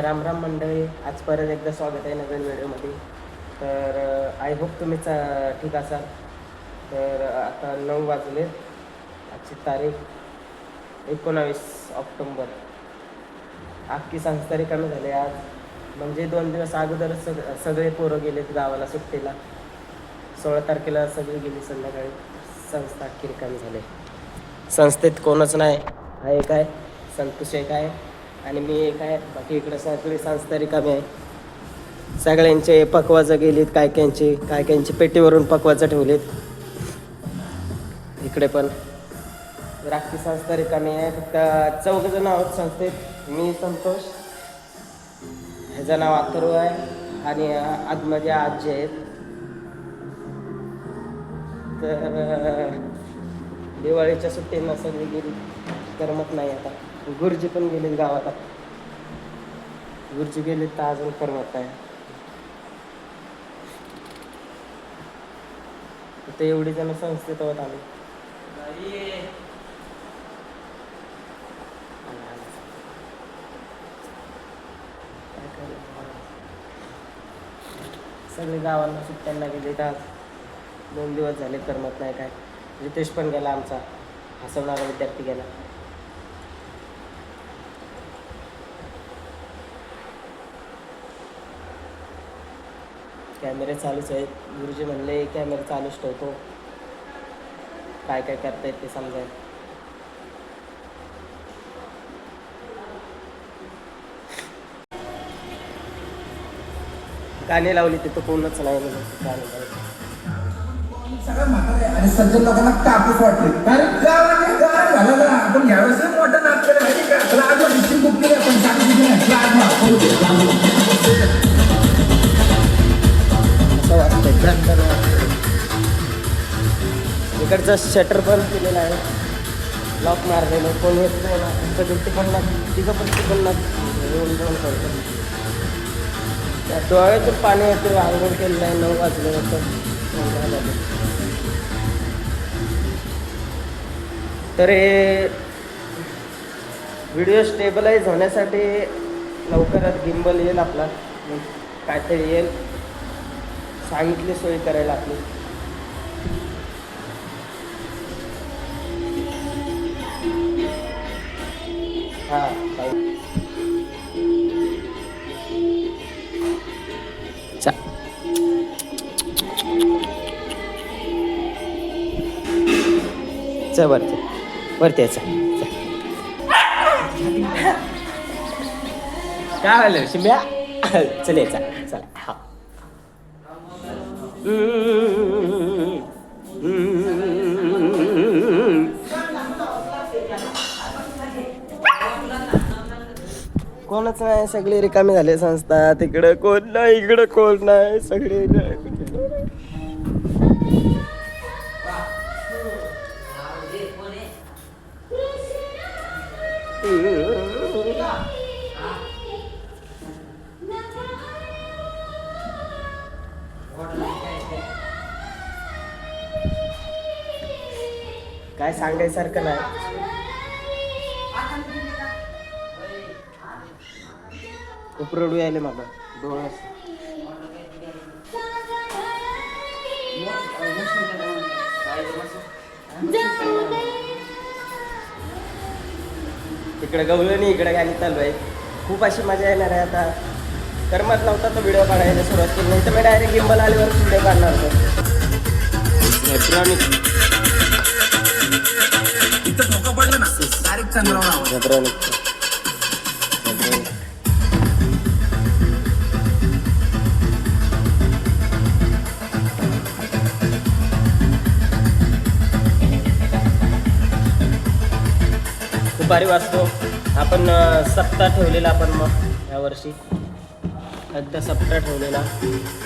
राम राम मंडळी, आज परत एकदा स्वागत आहे नवीन व्हिडिओमध्ये. तर आय होप तुम्ही ठीक असाल. तर आता 9 वाजले. आजची तारीख 19 ऑक्टोंबर. अख्खी संस्था रिकामी झाली आज. म्हणजे 2 दिवस अगोदरच सगळे पोरं गेलेत गावाला सुट्टीला. 16 तारखेला सगळी गेली संध्याकाळी. संस्था अख्खी रिकामी झाली. संस्थेत कोणच नाही. हा एक आहे, संतोष एक आहे आणि मी एक आहे. बाकी इकडे सगळी संस्था रिकामी आहे. सगळ्यांचे पकवाचं गेलीत, काय कायच्यांची पेटीवरून पकवाचं ठेवलेत. इकडे पण राखी संस्था रिकामी आहे. फक्त 4 जण आहोत संस्थेत. मी संतोष, ह्याचं नाव अथर्व आहे आणि आतमध्ये आजी आहेत. तर दिवाळीच्या सुट्टींना सगळी गेली, करमत नाही आता. गुरुजी पण गेलेत गावात. गुरुजी गेलेत तर अजून करमत नाही. ते एवढी जण संस्थेत आहोत आम्ही. सगळे गावांना सुट्ट्यांना गेले. आज 2 दिवस झाले, करमत नाही काय. रितेश पण गेला, आमचा हसवणारा विद्यार्थी गेला. कॅमेरे चालूच आहेत. गुरुजी म्हणले कॅमेरे चालूच ठेवतो, काय करतायत ते समजाय. गाणी लावली तिथं कोणच नाही म्हणून गाणी लावली. सगळं म्हातारे आणि सज्जन लोकांना कापूस वाटले. कारण गावाने गार झाला ना. आपण यावेळेस मोठं नाच केलं माहिती का? त्याला आज डिस्ट्रिक्ट बुक केली आपण. इकडचं शटर बंद केलेलं आहे, लॉक मारलेलं. कोण येत नाही ना. तिकडे पण ना, तिघं पण ना येऊन जाऊन करतो. त्या डोळ्यातून पाणी येते. आंघोळ केलेलं आहे. 9 वाजले होतं. तर हे व्हिडिओ स्टेबलाइज होण्यासाठी लवकरात गिम्बल येईल आपला. काहीतरी येईल, सांगितली सोय करायला आपली. हां च वरती यायचं. काय झालं शिम्या? चल यायचा. चला. हा कोणच नाही. सगळे रिकामी झाले संस्था. तिकडं कोण नाही, इकडं कोण नाही. सगळे काय सांगायसारखं नाही. खूप रडू यायले मला डोळ्यात. इकडे गवळणी, इकडे गाणी चालू आहे. खूप अशी मजा येणार आहे. आता करमत नव्हता तो व्हिडिओ काढायला सुरुवात केली, नाही तर मी डायरेक्ट गिम्बल आल्यावर व्हिडिओ काढणार होतो. खूप भारी वाचतो. आपण सप्ताह ठेवलेला. आपण मग यावर्षी एकदा सप्ताह ठेवलेला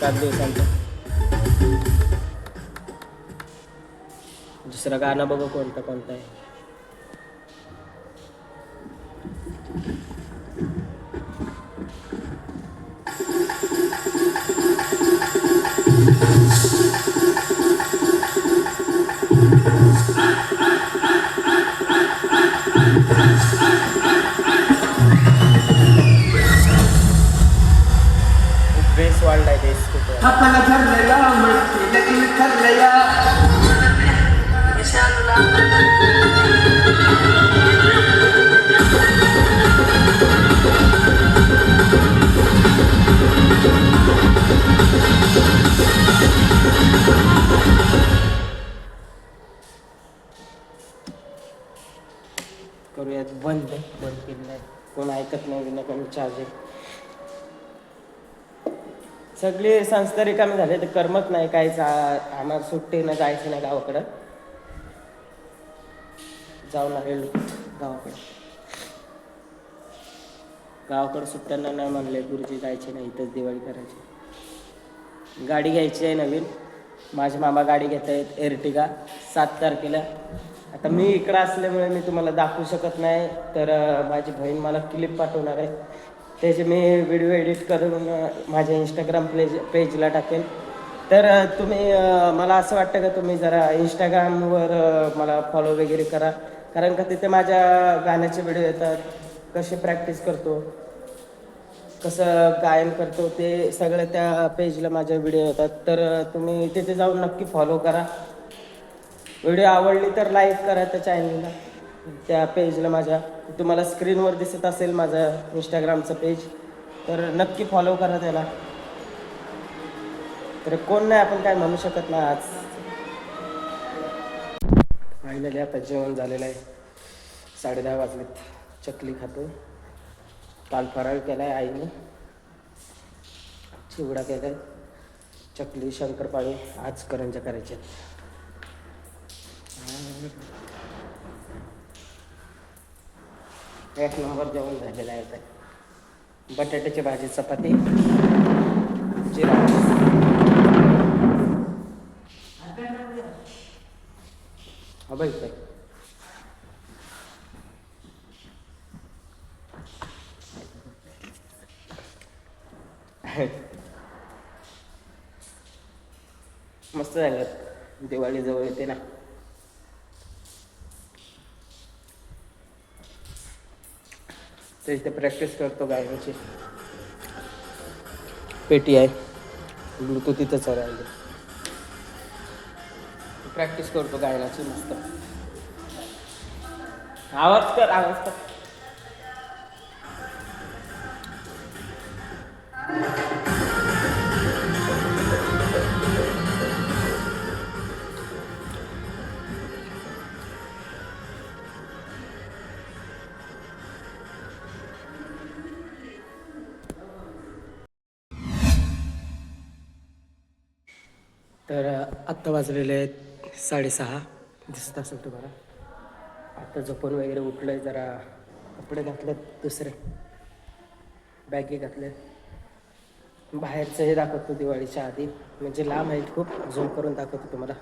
7 दिवसांचा. दुसरं गाणं बघू कोणतं आहे. वाढलाय बेस खूप. आपण ठरलेला म्हणते लगीन ठरलया. करूयात बंद केलेलं आहे. कोण ऐकत नाही विना कोणी चार्जिंग. सगळी संस्था रिकामी झाले तर करमत नाही काहीच. आम्हाला सुट्टीनं जायचं नाही गावाकडं. जाऊन आलेलो गावाकडं सुट्ट्यांना नाही म्हणले गुरुजी जायचे नाही, इथंच दिवाळी करायची. गाडी घ्यायची आहे नवीन. माझे मामा गाडी घेत आहेत एर्टिगा 7 तारखेला. आता मी इकडं असल्यामुळे मी तुम्हाला दाखवू शकत नाही, तर माझी बहीण मला क्लिप पाठवणार आहे. त्याचे मी व्हिडिओ एडिट करून माझ्या इंस्टाग्राम पेजला टाकेन. तर तुम्ही मला असं वाटतं का तुम्ही जरा इंस्टाग्रामवर मला फॉलो वगैरे करा, कारण का तिथे माझ्या गाण्याचे व्हिडिओ येतात. कसे प्रॅक्टिस करतो, कसं गायन करतो ते सगळं त्या पेजला माझ्या व्हिडिओ येतात. तर तुम्ही तिथे जाऊन नक्की फॉलो करा. व्हिडिओ आवडली तर लाईक करा त्या चॅनलला, त्या पेजला माझ्या. तुम्हाला स्क्रीनवर दिसत असेल माझं इंस्टाग्रामचं पेज, तर नक्की फॉलो करा त्याला. तर कोण नाही आपण काय म्हणू शकत नाही. आज फायनली आता जेवण झालेलं आहे. 10:30 वाजलेत. चकली खातो. काल फराळ केला आहे आईने. चिवडा केला आहे, चकली शंकरपाळी. आज करंज्या करायच्या. एक नंबर जेवण झालेलं आहे. आता बटाट्याची भाजी, चपाती, जिरा. हा बाई काय मस्त झालं. दिवाळी जवळ येते ना. तर इथे प्रॅक्टिस करतो गायनाची. पेटी आहे, ब्लूटूथ इथंच राहिले. प्रॅक्टिस करतो गायनाची मस्त. आवाज कर. तर आत्ता वाजलेले आहेत 6:30. दिसत असेल तुम्हाला. आता झोपून वगैरे उठलं आहे. जरा कपडे घातलेत, दुसरे बॅगी घातले. बाहेरचं हे दाखवतो दिवाळीच्या आधी, म्हणजे लांब आहे खूप. झूम करून दाखवतो तुम्हाला.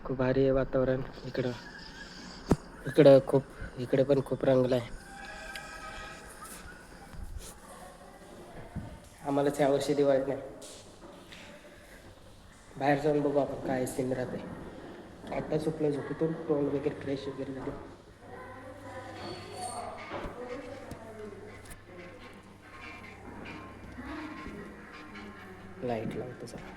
खूप भारी आहे वातावरण इकडं. इकडे पण खूप रंगलं आहे. आम्हालाच यावर्षी दिवाळी नाही. बाहेर जाऊन बघू आपण काय सीन राहते. आता सुटलं झोपेतून, तोंड वगैरे फ्रेश वगैरे झाले. लाईट लावतो सर.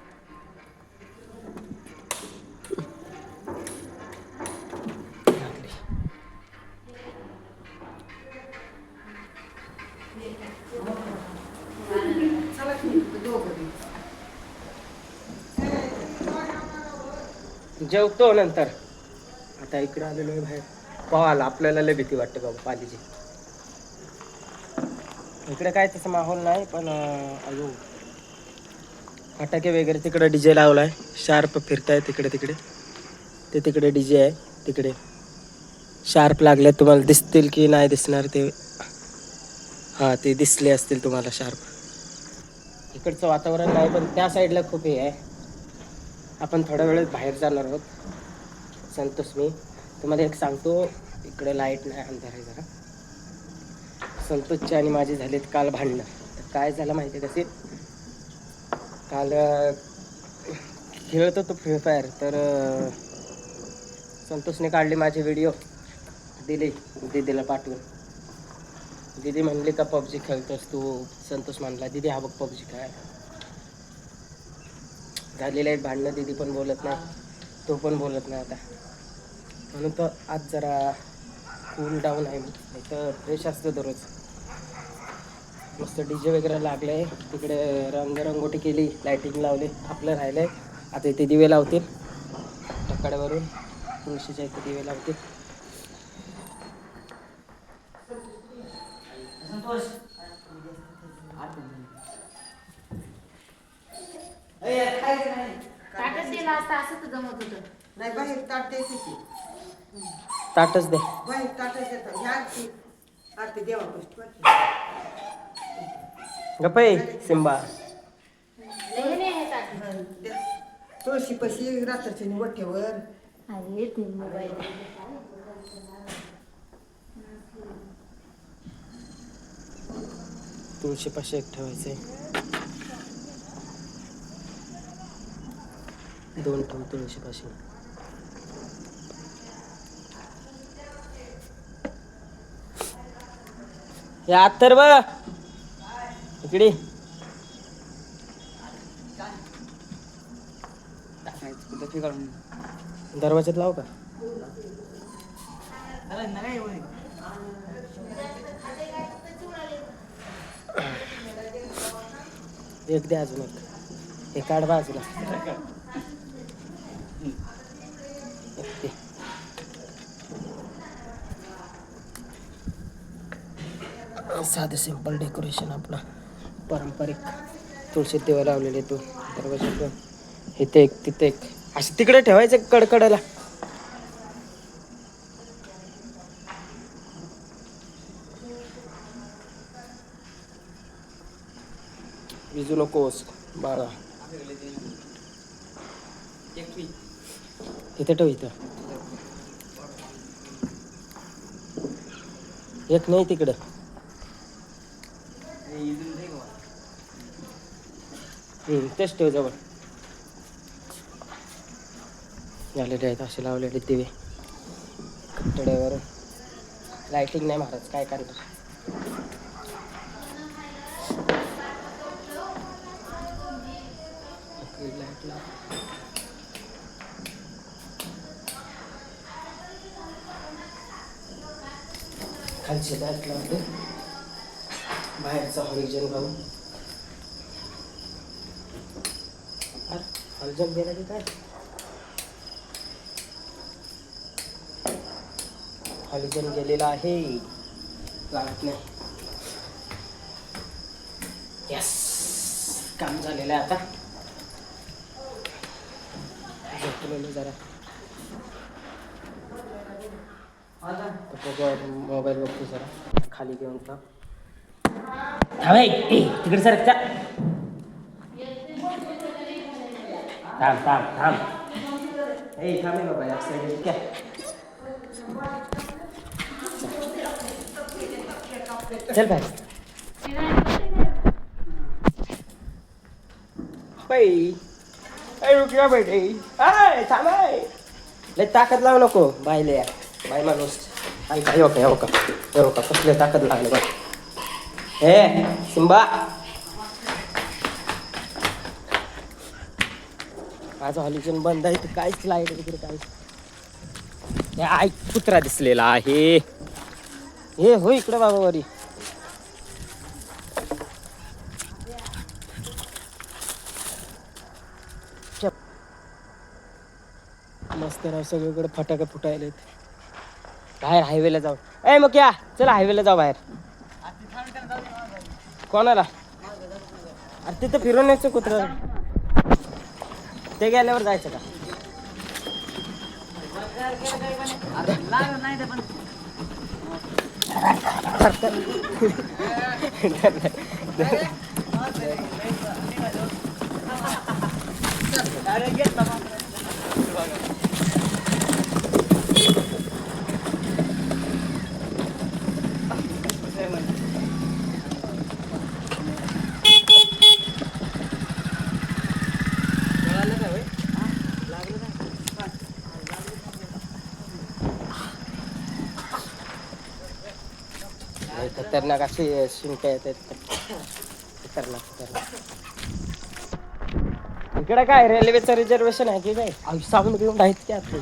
जेवतो नंतर. आता इकडे आलेलो आहे बाहेर. पाहाल आपल्याला लय भीती वाटते बाबा पालीची. इकडे काय तसं माहोल नाही, पण अयो फटाके वगैरे तिकडे डीजे लावलाय. शार्प फिरताय तिकडे. ते तिकडे डीजे आहे. तिकडे शार्प लागले. तुम्हाला दिसतील की नाही दिसणार ते. हां, ते दिसले असतील तुम्हाला शार्प. इकडचं वातावरण नाही, पण त्या साईडला खूप हे आहे. आपण थोड्या वेळेत बाहेर जाणार आहोत. संतोष मी तुम्हाला एक सांगतो, इकडे लाईट नाही, अंधार आहे जरा. संतोषची आणि माझी झालीत काल भांडणं. तर काय झालं माहिती आहे कसे, काल खेळत होतो फ्री फायर. तर संतोषने काढली माझी व्हिडिओ, दिली दीदीला पाठवून. दीदी म्हणली का पबजी खेळतोस तू. संतोष म्हणला दीदी हा बघ पबजी खेळ. झालेले आहेत भांडणं. दीदी पण बोलत नाही, तो पण बोलत नाही आता. म्हणून तर आज जरा कूल डाऊन आहे. नाही तर फ्रेश असतं दररोज. मस्त DJ वगैरे लागले आहे. तिकडे रंगरंगोटी केली, लायटिंग लावली. आपलं राहिलं आहे आता. इथे दिवे लावतील टक्कड्यावरून. तुळशीच्या इथे दिवे लावतील. ताटच दिला असता असं तर जमत होतं. नाही बाहेर ताट द्यायची की ताटच दे. बाहेर ताटच देतात ह्या आरती देवापाशी गप्पे सिंबा. लय नाही आहे ताट. तुळशी पशी रात्रीच्या निवट्यावर अरे ते मोबाईल तुळशीपाशी एक ठेवायचंय. 2 ठेव तुळशीपाशी. हे आत्तर बघ इकडे. दरवाजात लाव का. एक दे अजून एक. हे काढ बाजूला. एक दे. साधं सिंपल डेकोरेशन आपलं पारंपरिक. तुळशीत देवा लावलेले तू दरवाजात. इथे एक तिथे एक असे तिकडे ठेवायचं कडकडाला. विजू नकोस बाळा. इथे ठेव. इथं एक नाही तिकडं. तेच ठेव जवळ. झालेले आहेत असे लावलेले दिवे कट्टड्यावर. लायटिंग नाही महाराज काय करणार. लाईट लाव. खालची लाईट लावते. बाहेरचा हॉरिझॉन लावून. अरे हॉरिझॉन गेला की काय. हॉलिजन गेलेला आहे. लागत नाही. यस काम झालेलं आहे आता. झोपलेलो जरा. मोबाईल बघतो जरा. खाली घेऊन तिकडे सर. थांब थांब थांब. थांबे बाबा या साईड काय. चल बाहेर. रुकला बेटे. थांब. लय ताकद लावू नको बायले. बाय माणूस ऐका. येऊ का येऊ का येऊ का. कसले ताकद लागले बा. हे सिंबा. माझं हॉलिजन बंद आहे. तर काहीच लाईट वगैरे काहीच. हे कुत्रा दिसलेला आहे. हे हो इकडे बाबा वरी. मस्त राव. सगळीकडे फटाके फुटायलेत. बाहेर हायवेला जाऊ. मग या चला हायवेला जाऊ बाहेर. कोणाला. अरे तिथं फिरून यायचं कुत्रा. ते गेल्यावर जायचं का. खतरनाक अशी शिंक्या येतात. खतरनाक खतरनाक. इकडे काय रेल्वेचं रिझर्वेशन आहे की काय? साऊंड बिऊंड आहेत की आपली?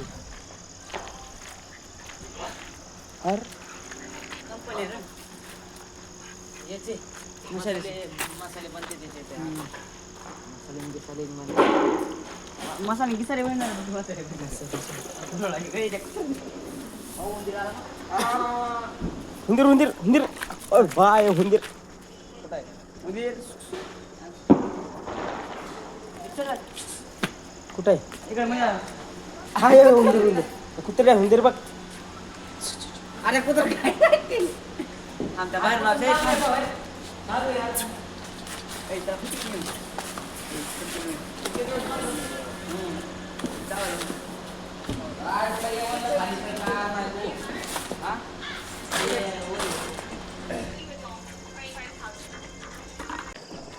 मसाले गिसारे हुंदीर हुंदीर हुंदीर बाय हुंदीर कुठे आहे? हाय हुंदीर हुंदीर कुत्रे हुंदीर बघ. अरे कुत्र काय आमच्या बाहेर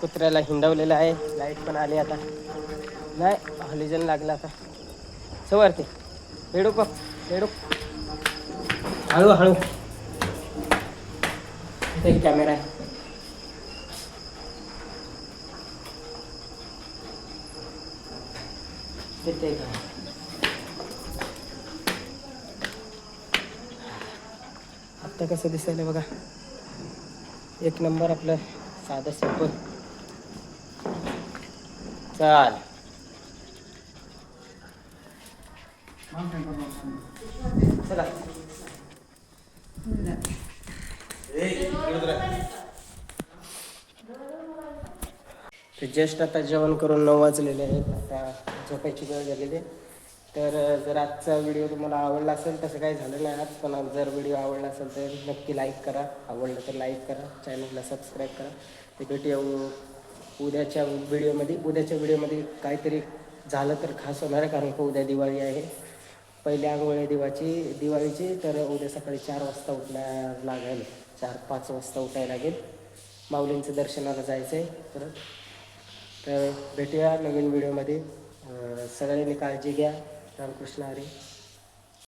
कुत्र्याला हिंडवलेलं आहे. लाईट पण आली आता. नाही हॉलिजन लागला आता. सवरते हेडू बघ हेडू हळू हळू. इथे एक कॅमेरा आहे. तिथे एक आहे. आत्ता कसं दिसायला बघा. एक नंबर आपलं साधं सिंपल. चाल चला. जस्ट आता जेवण करून 9 वाजलेले आहेत. आता झोपायची वेळ झालेली आहे. तर जर आजचा व्हिडिओ तुम्हाला आवडला असेल, तसं काही झालं नाही आज, पण जर व्हिडिओ आवडला असेल तर नक्की लाईक करा. आवडलं तर लाईक करा, चॅनलला सबस्क्राईब करा. ते भेटूया उद्याच्या व्हिडिओमध्ये काहीतरी झालं तर खास होणार आहे, कारण की उद्या दिवाळी आहे. पहिली आंघोळ आहे दिवाळीची. तर उद्या सकाळी 4 वाजता उठायला लागेल. 4-5 वाजता उठायला लागेल. माऊलींचं दर्शनाला जायचं आहे. तर भेटूया नवीन व्हिडिओमध्ये. सगळ्यांनी काळजी घ्या. रामकृष्ण हरी.